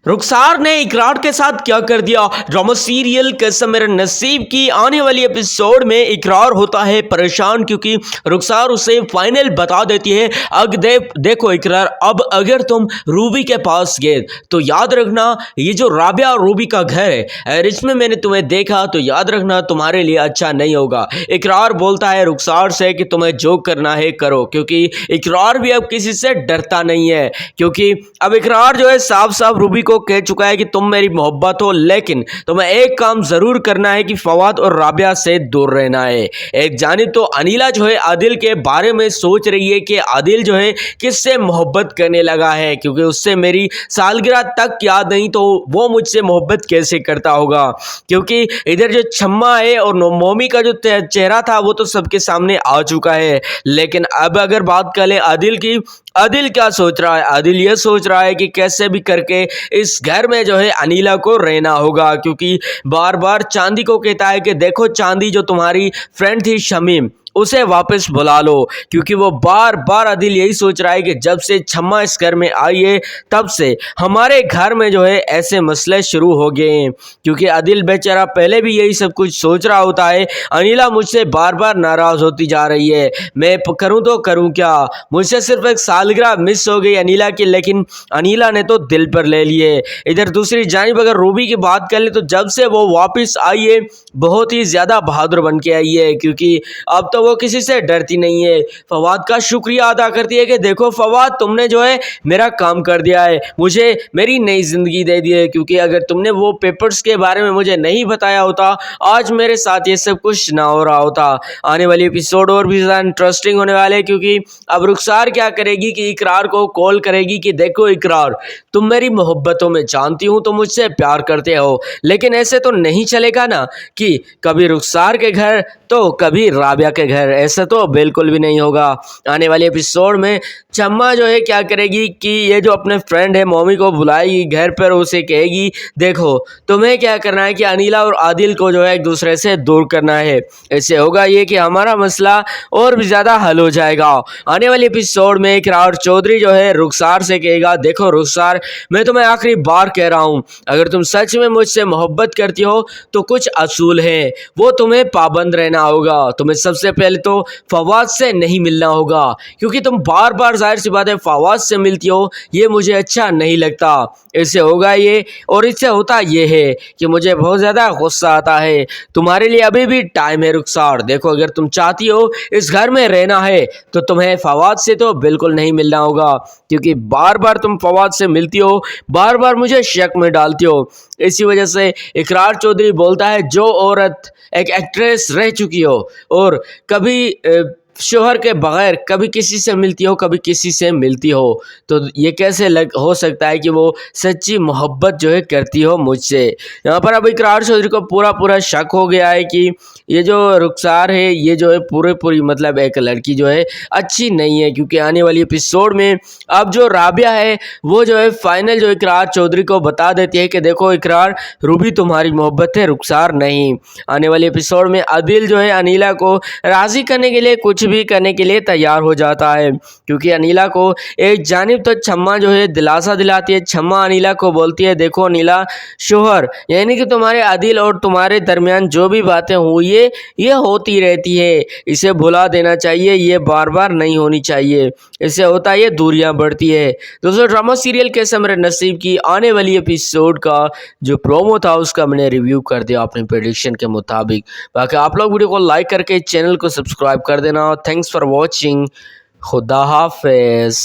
रुखसार ने इकरार के साथ क्या कर दिया। ड्रामा सीरियल कसम मेरे नसीब की आने वाली एपिसोड में इकरार होता है परेशान, क्योंकि रुखसार उसे फाइनल बता देती है। देखो इकरार, अब अगर तुम रूबी के पास गए तो याद रखना ये जो राबिया और रूबी का घर है, अगर इसमें मैंने तुम्हें देखा तो याद रखना तुम्हारे लिए अच्छा नहीं होगा। इकरार बोलता है रुखसार से कि तुम्हें जो करना है करो, क्योंकि इकरार भी अब किसी से डरता नहीं है, क्योंकि अब इकरार जो है साफ साफ रूबी को कह चुका है कि तुम मेरी मोहब्बत हो, लेकिन तुम्हें एक काम जरूर करना है कि फवाद और राबिया से दूर रहना है। एक जानिब तो अनीला जो है आदिल के बारे में सोच रही है कि आदिल जो है किससे मोहब्बत करने लगा है, क्योंकि उससे मेरी सालगिरह तक याद नहीं तो वो मुझसे मोहब्बत कैसे करता होगा। क्योंकि इधर जो छम्मा है और मोमी का जो चेहरा था वो तो सबके सामने आ चुका है। लेकिन अब अगर बात करें आदिल की, आदिल क्या सोच रहा है? आदिल ये सोच रहा है कि कैसे भी करके इस घर में जो है अनीला को रहना होगा, क्योंकि बार बार चांदी को कहता है कि देखो चांदी जो तुम्हारी फ्रेंड थी शमीम, उसे वापस बुला लो, क्योंकि वो बार बार आदिल यही सोच रहा है कि जब से छम्मा इस घर में आई है तब से हमारे घर में जो है ऐसे मसले शुरू हो गए हैं। क्योंकि आदिल बेचारा पहले भी यही सब कुछ सोच रहा होता है। अनीला मुझसे बार बार नाराज होती जा रही है, मैं करूं तो करूं क्या? मुझसे सिर्फ एक सालगिरह मिस हो गई अनीला की, लेकिन अनीला ने तो दिल पर ले लिए। इधर दूसरी जानिब अगर रूबी की बात कर ले तो जब से वो वापस आई है बहुत ही ज़्यादा बहादुर बन के आई है, क्योंकि अब तो वो किसी से डरती नहीं है। फवाद का शुक्रिया अदा करती है कि देखो फवाद, तुमने जो है मेरा काम कर दिया है, मुझे मेरी नई ज़िंदगी दे दी है, क्योंकि अगर तुमने वो पेपर्स के बारे में मुझे नहीं बताया होता आज मेरे साथ ये सब कुछ ना हो रहा होता। आने वाली एपिसोड और भी ज़्यादा इंटरेस्टिंग होने वाले, क्योंकि अब रुखसार क्या करेगी कि इकरार को कॉल करेगी कि देखो इकरार, तुम मेरी मोहब्बतों में जानती हूँ तो मुझसे प्यार करते हो, लेकिन ऐसे तो नहीं चलेगा ना कि कभी रुखसार के घर तो कभी राबिया के घर, ऐसा तो बिल्कुल भी नहीं होगा। आने वाले एपिसोड में चम्मा जो है क्या करेगी कि ये जो अपने फ्रेंड है मोमी को बुलाएगी घर पर, उसे कहेगी देखो तुम्हें क्या करना है कि अनीला और आदिल को जो है एक दूसरे से दूर करना है। ऐसे होगा ये कि हमारा मसला और भी ज़्यादा हल हो जाएगा। आने वाले एपिसोड में इकरार चौधरी जो है रुखसार से कहेगा देखो रुखसार, मैं तुम्हें आखिरी बार कह रहा हूँ, अगर तुम सच में मुझसे मोहब्बत करती हो तो कुछ असूल हैं, वो तुम्हें पाबंद रहना होगा। तुम्हें सबसे पहले तो फवाद से नहीं मिलना होगा, क्योंकि तुम बार बार जाहिर सी बात है फवाद से मिलती हो, ये मुझे अच्छा नहीं लगता। इससे होगा ये, और इससे होता ये है कि मुझे बहुत ज़्यादा गुस्सा आता है। तुम्हारे लिए अभी भी टाइम है रुखसार, देखो अगर तुम चाहती हो इस घर में रहना है तो तुम्हें फवाद से तो बिल्कुल नहीं मिलना होगा, क्योंकि बार बार तुम फवाद से मिलती हो, बार बार मुझे शक में डालती हो। इसी वजह से इकरार चौधरी बोलता है जो औरत एक एक्ट्रेस रह चुकी हो और कभी शोहर के बगैर कभी किसी से मिलती हो कभी किसी से मिलती हो, तो ये कैसे हो सकता है कि वो सच्ची मोहब्बत जो है करती हो मुझसे। यहाँ पर अब इकरार चौधरी को पूरा शक हो गया है कि ये जो रुखसार है ये जो है पूरी मतलब एक लड़की जो है अच्छी नहीं है, क्योंकि आने वाली एपिसोड में अब जो राबिया है वो जो है फाइनल जो इकरार चौधरी को बता देती है कि देखो इकरार, रूबी तुम्हारी मोहब्बत है, रुखसार नहीं। आने वाले एपिसोड में आदिल जो है अनीला को राज़ी करने के लिए कुछ भी करने के लिए तैयार हो जाता है, क्योंकि अनीला को एक जानिब तो छम्मा जो है दिलासा दिलाती है। छम्मा अनीला को बोलती है देखो अनीला, शोहर यानी कि तुम्हारे आदिल और तुम्हारे दरमियान जो भी बातें हुई है ये होती रहती है, इसे भुला देना चाहिए, ये बार बार नहीं होनी चाहिए, इससे होता है ये दूरियां बढ़ती है। दोस्तों ड्रामा सीरियल कैसे मेरे नसीब की आने वाली एपिसोड का जो प्रोमो था उसका मैंने रिव्यू कर दिया अपने प्रेडिक्शन के मुताबिक। बाकी आप लोग वीडियो को लाइक करके चैनल को सब्सक्राइब कर देना। Thanks for watching. खुदा हाफिज।